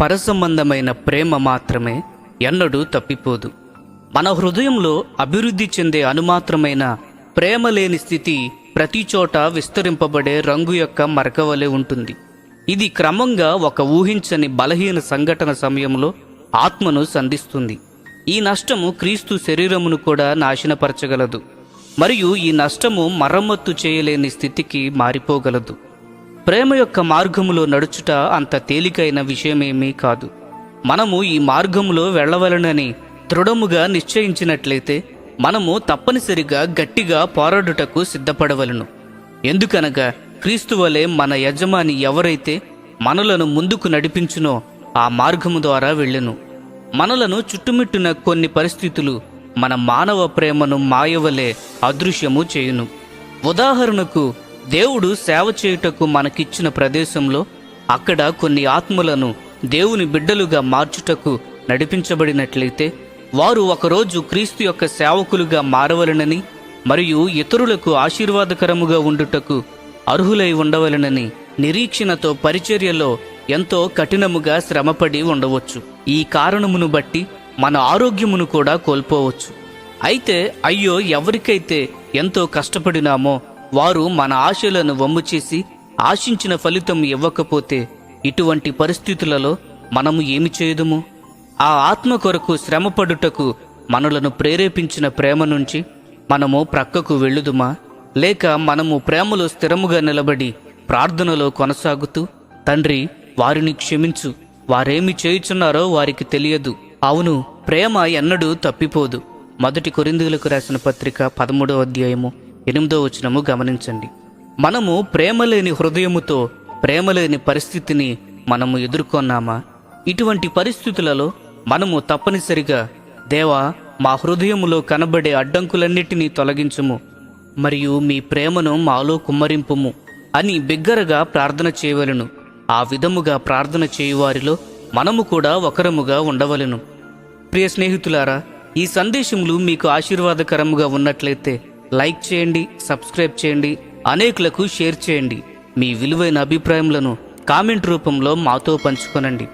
పరసంబంధమైన ప్రేమ మాత్రమే ఎన్నడూ తప్పిపోదు. మన హృదయంలో అభివృద్ధి చెందే అనుమాత్రమైన ప్రేమ లేని స్థితి ప్రతి చోట విస్తరింపబడే రంగు యొక్క మరకవలే ఉంటుంది. ఇది క్రమంగా ఒక ఊహించని బలహీన సంఘటన సమయంలో ఆత్మను సంధిస్తుంది. ఈ నష్టము క్రీస్తు శరీరమును కూడా నాశనపరచగలదు, మరియు ఈ నష్టము మరమ్మత్తు చేయలేని స్థితికి మారిపోగలదు. ప్రేమ యొక్క మార్గములో నడుచుట అంత తేలికైన విషయమేమీ కాదు. మనము ఈ మార్గములో వెళ్ళవలనని దృఢముగా నిశ్చయించినట్లయితే మనము తప్పనిసరిగా గట్టిగా పోరాడుటకు సిద్ధపడవలను. ఎందుకనగా క్రీస్తు వలె మన యజమాని ఎవరైతే మనలను ముందుకు నడిపించునో ఆ మార్గము ద్వారా వెళ్ళెను. మనలను చుట్టుముట్టిన కొన్ని పరిస్థితులు మన మానవ ప్రేమను మాయవలే అదృశ్యము చేయును. ఉదాహరణకు, దేవుడు సేవ చేయుటకు మనకిచ్చిన ప్రదేశంలో అక్కడ కొన్ని ఆత్మలను దేవుని బిడ్డలుగా మార్చుటకు నడిపించబడినట్లయితే వారు ఒకరోజు క్రీస్తు యొక్క సేవకులుగా మారవలనని మరియు ఇతరులకు ఆశీర్వాదకరముగా ఉండుటకు అర్హులై ఉండవలనని నిరీక్షణతో పరిచర్యలో ఎంతో కఠినముగా శ్రమపడి ఉండవచ్చు. ఈ కారణమును బట్టి మన ఆరోగ్యమును కూడా కోల్పోవచ్చు. అయితే అయ్యో, ఎవరికైతే ఎంతో కష్టపడినామో వారు మన ఆశలను వమ్ము చేసి ఆశించిన ఫలితం ఇవ్వకపోతే ఇటువంటి పరిస్థితులలో మనము ఏమి చేయుదుము? ఆ ఆత్మ కొరకు శ్రమపడుటకు మనలను ప్రేరేపించిన ప్రేమ నుంచి మనము ప్రక్కకు వెళ్ళుదుమా? లేక మనము ప్రేమలో స్థిరముగా నిలబడి ప్రార్థనలో కొనసాగుతూ, తండ్రి, వారిని క్షమించు, వారేమి చేయుచున్నారో వారికి తెలియదు. అవును, ప్రేమ ఎన్నడూ తప్పిపోదు. 1 కొరింథీయులకు రాసిన పత్రిక 13వ అధ్యాయము 8వ వచనము గమనించండి. మనము ప్రేమలేని హృదయముతో ప్రేమలేని పరిస్థితిని మనము ఎదుర్కొన్నామా? ఇటువంటి పరిస్థితులలో మనము తప్పనిసరిగా, దేవా, మా హృదయములో కనబడే అడ్డంకులన్నిటినీ తొలగించుము, మరియు మీ ప్రేమను మాలో కుమ్మరింపుము అని బిగ్గరగా ప్రార్థన చేయవలెను. ఆ విధముగా ప్రార్థన చేయువారిలో మనము కూడా ఒకరముగా ఉండవలెను. ప్రియ స్నేహితులారా, ఈ సందేశములు మీకు ఆశీర్వాదకరముగా ఉన్నట్లయితే లైక్ చేయండి, సబ్స్క్రైబ్ చేయండి, అనేకులకు షేర్ చేయండి. మీ విలువైన అభిప్రాయములను కామెంట్ రూపంలో మాతో పంచుకొనండి.